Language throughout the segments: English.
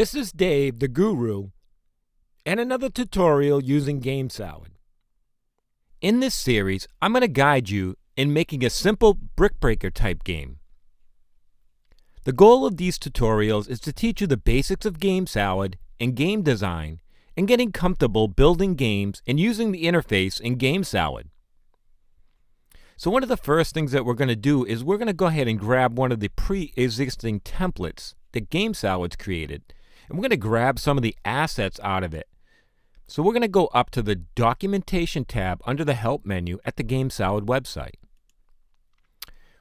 This is Dave, the guru, and another tutorial using Gamesalad. In this series, I'm going to guide you in making a simple brick breaker type game. The goal of these tutorials is to teach you the basics of Gamesalad and game design and getting comfortable building games and using the interface in Gamesalad. So one of the first things that we're going to do is we're going to go ahead and grab one of the pre-existing templates that Gamesalad's created, and we're going to grab some of the assets out of it. So we're going to go up to the Documentation tab under the Help menu at the Gamesalad website.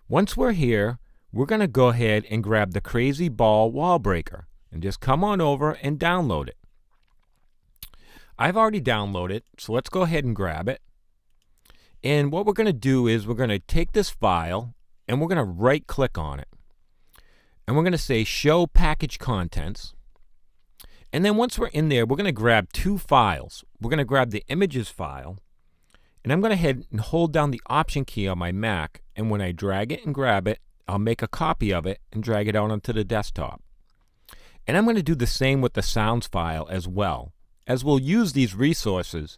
Once we're here, we're going to go ahead and grab the Crazy Ball Wall Breaker and just come on over and download it. I've already downloaded, so let's go ahead and grab it. And what we're going to do is we're going to take this file and we're going to right click on it. And we're going to say Show Package Contents. And then once we're in there, we're going to grab two files. We're going to grab the images file. And I'm going to head and hold down the Option key on my Mac. And when I drag it and grab it, I'll make a copy of it and drag it out onto the desktop. And I'm going to do the same with the sounds file as well, as we'll use these resources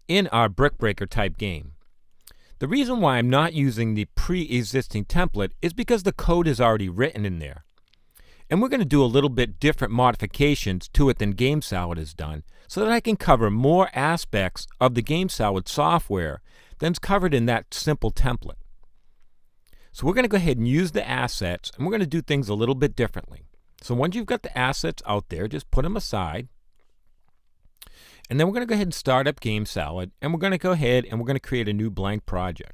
in our brick breaker type game. The reason why I'm not using the pre-existing template is because the code is already written in there. And we're going to do a little bit different modifications to it than Gamesalad has done so that I can cover more aspects of the Gamesalad software than's covered in that simple template. So we're going to go ahead and use the assets, and we're going to do things a little bit differently. So once you've got the assets out there, just put them aside. And then we're going to go ahead and start up Gamesalad, and we're going to go ahead and we're going to create a new blank project.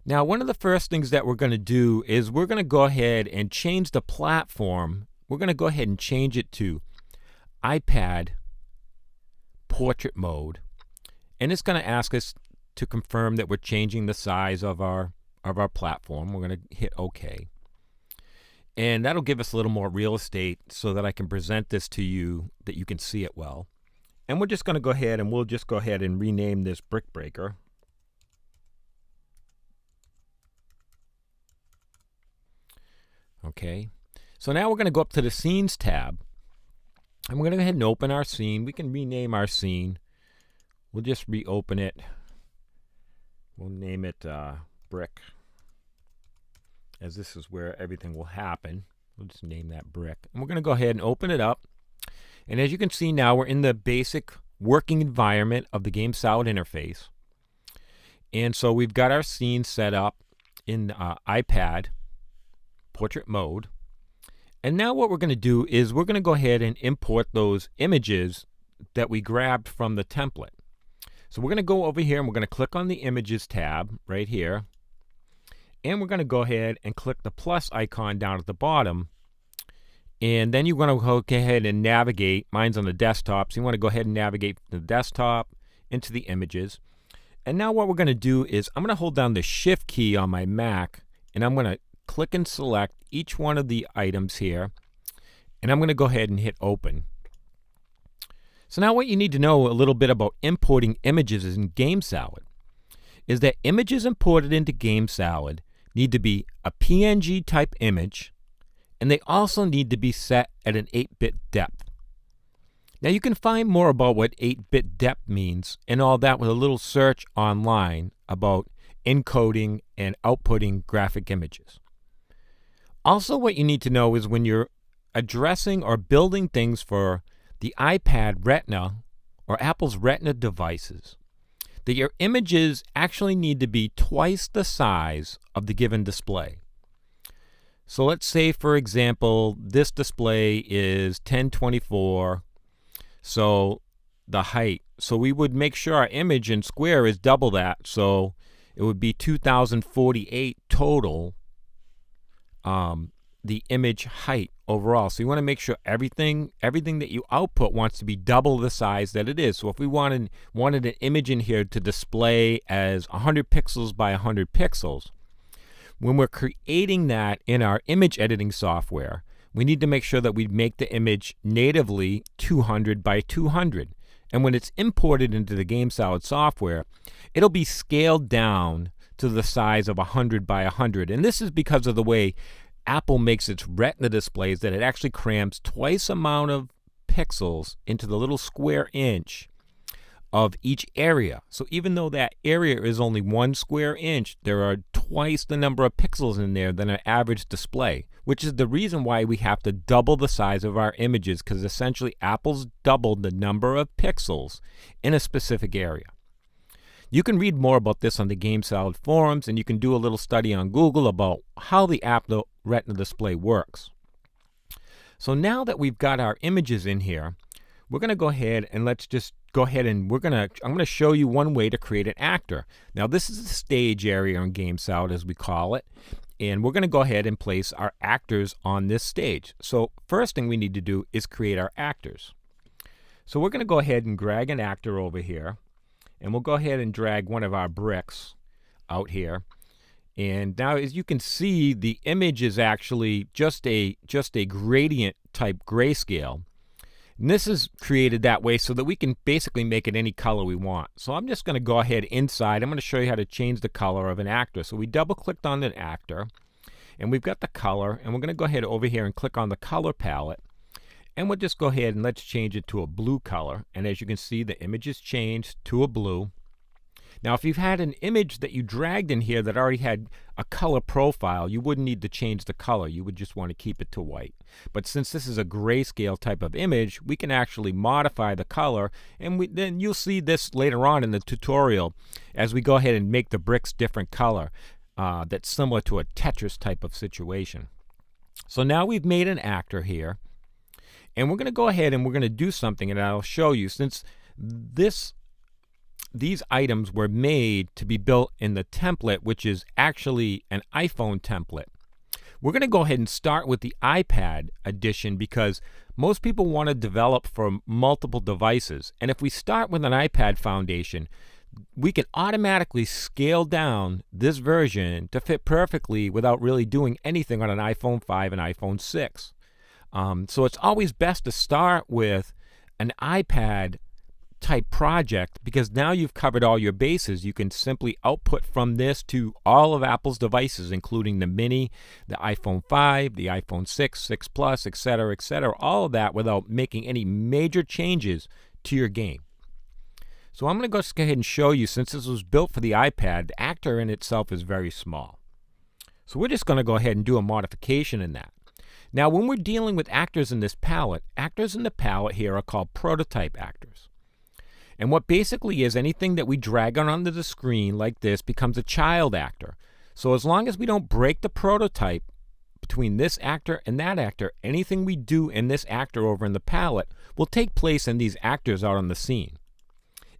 Now, one of the first things that we're going to do is we're going to go ahead and change the platform. We're going to go ahead and change it to iPad portrait mode. And it's going to ask us to confirm that we're changing the size of our platform. We're going to hit OK. And that'll give us a little more real estate so that I can present this to you, that you can see it well. And we're just going to go ahead and we'll just go ahead and rename this brick breaker. Okay, so now we're going to go up to the Scenes tab, and we're going to go ahead and open our scene. We can rename our scene. We'll just reopen it. We'll name it Brick, as this is where everything will happen. We'll just name that Brick. And we're going to go ahead and open it up. And as you can see now, we're in the basic working environment of the Gamesalad interface. And so we've got our scene set up in iPad portrait mode. And now what we're going to do is we're going to go ahead and import those images that we grabbed from the template. So we're going to go over here and we're going to click on the Images tab right here. And we're going to go ahead and click the plus icon down at the bottom. And then you're going to go ahead and navigate. Mine's on the desktop, so you want to go ahead and navigate from the desktop into the images. And now what we're going to do is I'm going to hold down the Shift key on my Mac, and I'm going to click and select each one of the items here, and I'm going to go ahead and hit Open. So now what you need to know a little bit about importing images in Gamesalad is that images imported into Gamesalad need to be a PNG type image, and they also need to be set at an 8-bit depth. Now you can find more about what 8-bit depth means and all that with a little search online about encoding and outputting graphic images. Also, what you need to know is when you're addressing or building things for the iPad Retina or Apple's Retina devices, that your images actually need to be twice the size of the given display. So let's say, for example, this display is 1024, so the height. So we would make sure our image in square is double that, so it would be 2048 total, the image height overall. So you want to make sure everything that you output wants to be double the size that it is. So if we wanted an image in here to display as 100 pixels by 100 pixels, when we're creating that in our image editing software, we need to make sure that we make the image natively 200 by 200. And when it's imported into the Gamesalad software, it'll be scaled down to the size of 100 by 100. And this is because of the way Apple makes its retina displays that it actually crams twice the amount of pixels into the little square inch of each area. So even though that area is only 1 square inch, there are twice the number of pixels in there than an average display, which is the reason why we have to double the size of our images, because essentially Apple's doubled the number of pixels in a specific area. You can read more about this on the Gamesalad forums, and you can do a little study on Google about how the Apple Retina display works. So now that we've got our images in here, we're going to go ahead and let's just go ahead and I'm going to show you one way to create an actor. Now this is the stage area in Gamesalad, as we call it, and we're going to go ahead and place our actors on this stage. So first thing we need to do is create our actors. So we're going to go ahead and drag an actor over here, and we'll go ahead and drag one of our bricks out here. And now, as you can see, the image is actually just a gradient type grayscale. And this is created that way so that we can basically make it any color we want. So I'm just going to go ahead inside. I'm going to show you how to change the color of an actor. So we double clicked on the actor, and we've got the color, and we're going to go ahead over here and click on the color palette. And we'll just go ahead and let's change it to a blue color. And as you can see, the image is changed to a blue. Now, if you've had an image that you dragged in here that already had a color profile, you wouldn't need to change the color. You would just want to keep it to white. But since this is a grayscale type of image, we can actually modify the color, and then you'll see this later on in the tutorial as we go ahead and make the bricks different color. That's similar to a Tetris type of situation. So now we've made an actor here, and we're going to go ahead and we're going to do something, and I'll show you. Since these items were made to be built in the template, which is actually an iPhone template. We're going to go ahead and start with the iPad edition because most people want to develop for multiple devices. And if we start with an iPad foundation, we can automatically scale down this version to fit perfectly without really doing anything on an iPhone 5 and iPhone 6. So it's always best to start with an iPad type project, because now you've covered all your bases. You can simply output from this to all of Apple's devices, including the Mini, the iPhone 5, the iPhone 6, 6 Plus, etc., all of that without making any major changes to your game. So I'm going to go ahead and show you, since this was built for the iPad, the actor in itself is very small. So we're just going to go ahead and do a modification in that. Now, when we're dealing with actors in this palette, actors in the palette here are called prototype actors. And what basically is anything that we drag on onto the screen like this becomes a child actor. So as long as we don't break the prototype between this actor and that actor, anything we do in this actor over in the palette will take place in these actors out on the scene.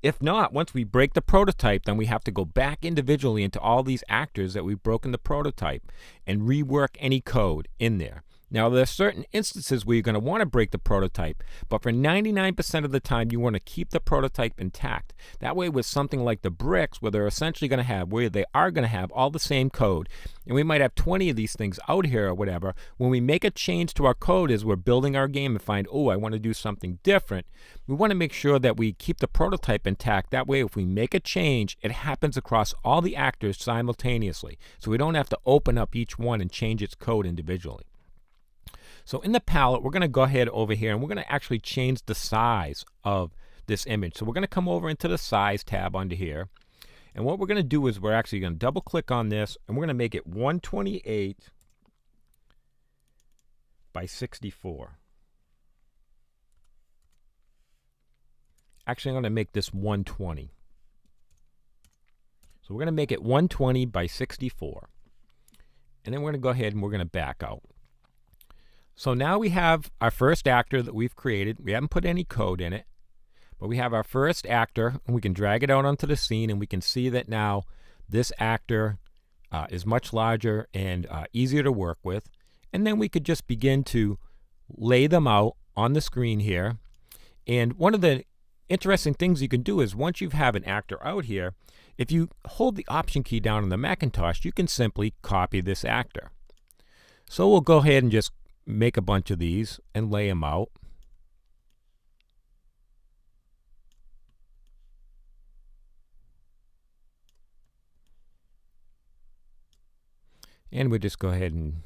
If not, once we break the prototype, then we have to go back individually into all these actors that we've broken the prototype and rework any code in there. Now, there are certain instances where you're going to want to break the prototype, but for 99% of the time, you want to keep the prototype intact. That way, with something like the bricks, where they are going to have all the same code, and we might have 20 of these things out here or whatever, when we make a change to our code as we're building our game and find, oh, I want to do something different, we want to make sure that we keep the prototype intact. That way, if we make a change, it happens across all the actors simultaneously, so we don't have to open up each one and change its code individually. So in the palette, we're going to go ahead over here, and we're going to actually change the size of this image. So we're going to come over into the size tab under here. And what we're going to do is we're actually going to double click on this, and we're going to make it 128 by 64. Actually, I'm going to make this 120. So we're going to make it 120 by 64. And then we're going to go ahead and we're going to back out. So now we have our first actor that we've created. We haven't put any code in it, but we have our first actor, and we can drag it out onto the scene, and we can see that now this actor is much larger and easier to work with. And then we could just begin to lay them out on the screen here. And one of the interesting things you can do is once you have an actor out here, if you hold the Option key down on the Macintosh, you can simply copy this actor. So we'll go ahead and just make a bunch of these and lay them out. And we'll just go ahead and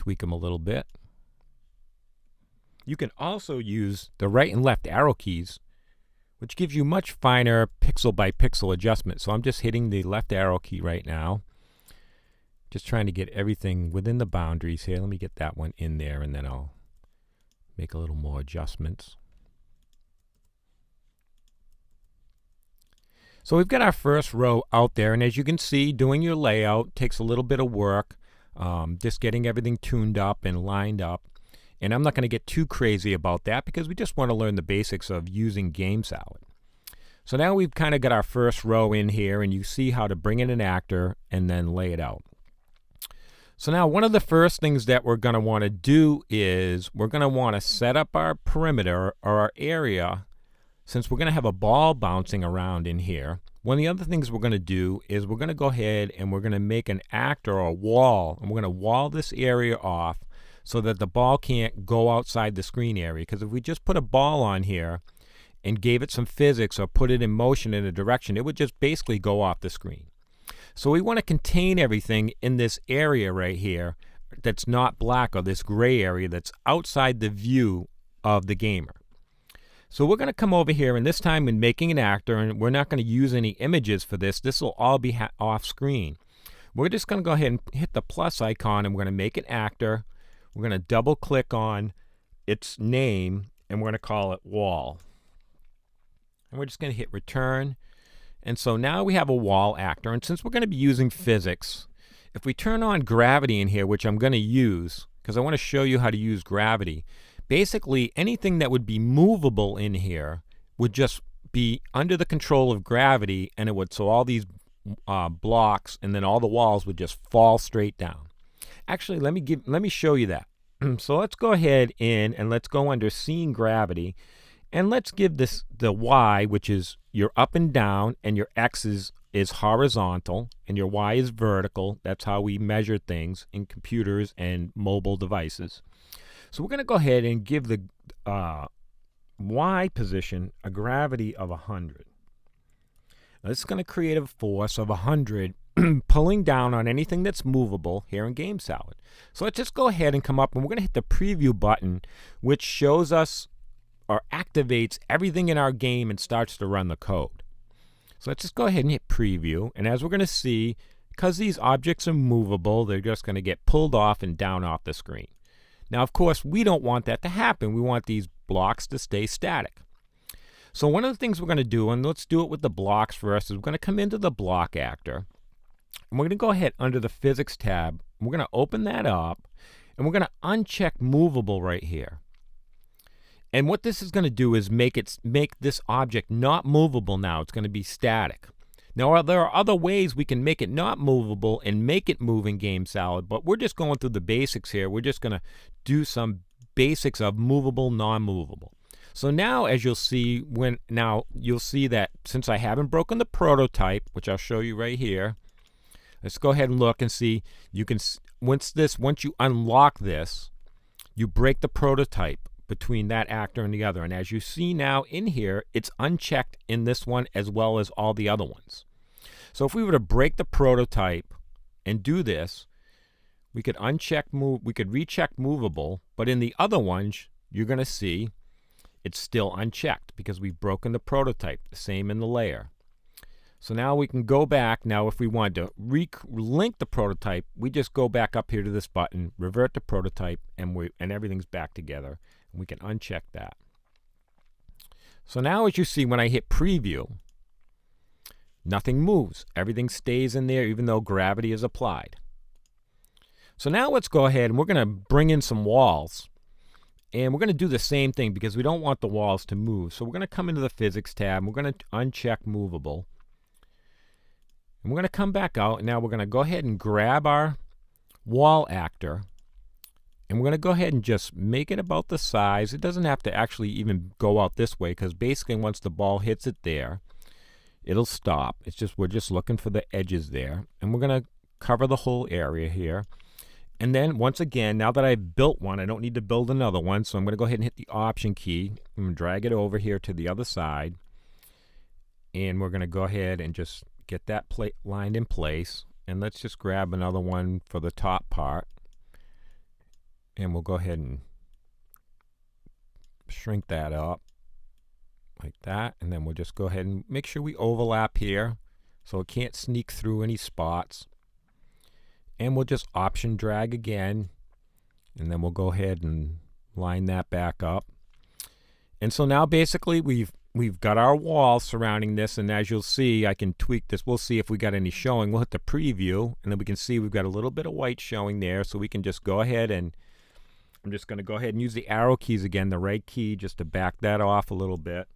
Tweak them a little bit. You can also use the right and left arrow keys, which gives you much finer pixel by pixel adjustment. So I'm just hitting the left arrow key right now. Just trying to get everything within the boundaries here. Let me get that one in there, and then I'll make a little more adjustments. So we've got our first row out there, and as you can see, doing your layout takes a little bit of work, just getting everything tuned up and lined up. And I'm not going to get too crazy about that because we just want to learn the basics of using Gamesalad. So now we've kind of got our first row in here, and you see how to bring in an actor and then lay it out. So now one of the first things that we're going to want to do is we're going to want to set up our perimeter or our area. Since we're going to have a ball bouncing around in here, one of the other things we're going to do is we're going to go ahead and we're going to make an actor or a wall, and we're going to wall this area off so that the ball can't go outside the screen area. Because if we just put a ball on here and gave it some physics or put it in motion in a direction, it would just basically go off the screen. So we want to contain everything in this area right here that's not black, or this gray area that's outside the view of the gamer. So we're going to come over here, and this time in making an actor, and we're not going to use any images for this. This will all be off screen. We're just going to go ahead and hit the plus icon, and we're going to make an actor. We're going to double click on its name, and we're going to call it wall. And we're just going to hit return. And so now we have a wall actor. And since we're going to be using physics, if we turn on gravity in here, which I'm going to use because I want to show you how to use gravity, basically anything that would be movable in here would just be under the control of gravity, and it would, so all these blocks and then all the walls would just fall straight down. Actually, let me show you that. So let's go ahead in and let's go under seeing gravity, and let's give this the Y, which is your up and down, and your X is horizontal, and your Y is vertical. That's how we measure things in computers and mobile devices. So we're going to go ahead and give the Y position a gravity of 100. Now this is going to create a force of 100 pulling down on anything that's movable here in Gamesalad. So let's just go ahead and come up, and we're going to hit the preview button, which shows us or activates everything in our game and starts to run the code. So let's just go ahead and hit preview, and as we're going to see, because these objects are movable, they're just going to get pulled off and down off the screen. Now, of course, we don't want that to happen. We want these blocks to stay static. So one of the things we're going to do, and let's do it with the blocks first, is we're going to come into the block actor, and we're going to go ahead under the physics tab. We're going to open that up, and we're going to uncheck movable right here. And what this is going to do is make this object not movable now. It's going to be static. Now, there are other ways we can make it not movable and make it move in Gamesalad, but we're just going through the basics here. We're just going to do some basics of movable, non-movable. So now, as you'll see, you'll see that since I haven't broken the prototype, which I'll show you right here, let's go ahead and look and see. You can once you unlock this, you break the prototype between that actor and the other. And as you see now in here, it's unchecked in this one as well as all the other ones. So if we were to break the prototype and do this, we could recheck movable, but in the other ones, you're going to see it's still unchecked because we've broken the prototype, the same in the layer. So now we can go back. Now if we wanted to link the prototype, we just go back up here to this button, revert the prototype, and everything's back together. And we can uncheck that. So now as you see, when I hit preview, nothing moves. Everything stays in there even though gravity is applied. So now let's go ahead and we're going to bring in some walls. And we're going to do the same thing because we don't want the walls to move. So we're going to come into the physics tab. And we're going to uncheck movable. And we're going to come back out. And now we're going to go ahead and grab our wall actor. And we're going to go ahead and just make it about the size. It doesn't have to actually even go out this way because basically once the ball hits it there, it'll stop. It's just we're just looking for the edges there. And we're going to cover the whole area here. And then once again, now that I've built one, I don't need to build another one. So I'm going to go ahead and hit the Option key. I'm going to drag it over here to the other side. And we're going to go ahead and just get that plate lined in place. And let's just grab another one for the top part. And we'll go ahead and shrink that up like that. And then we'll just go ahead and make sure we overlap here so it can't sneak through any spots. And we'll just option drag again. And then we'll go ahead and line that back up. And so now basically we've got our wall surrounding this, and as you'll see, I can tweak this. We'll see if we got any showing. We'll hit the preview, and then we can see we've got a little bit of white showing there, so we can just go ahead and I'm just going to go ahead and use the arrow keys again, the right key, just to back that off a little bit.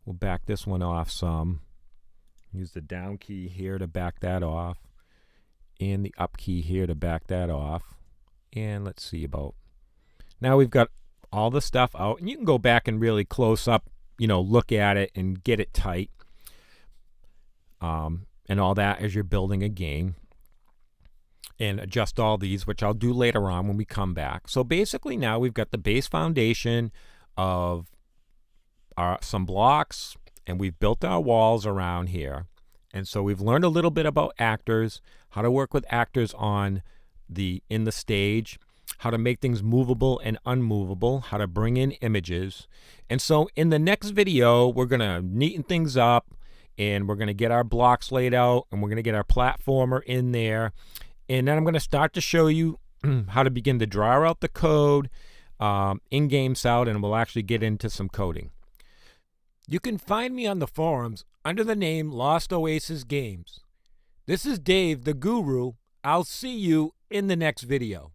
We'll back this one off some. Use the down key here to back that off, and the up key here to back that off. And let's see about, now we've got all the stuff out, and you can go back and really close up, look at it and get it tight, and all that as you're building a game, and adjust all these, which I'll do later on when we come back. So basically now we've got the base foundation of some blocks, and we've built our walls around here. And so we've learned a little bit about actors, how to work with actors in the stage, how to make things movable and unmovable, how to bring in images. And so in the next video, we're going to neaten things up, and we're going to get our blocks laid out, and we're going to get our platformer in there. And then I'm going to start to show you how to begin to draw out the code in Gamesalad, and we'll actually get into some coding. You can find me on the forums under the name Lost Oasis Games. This is Dave, the Guru. I'll see you in the next video.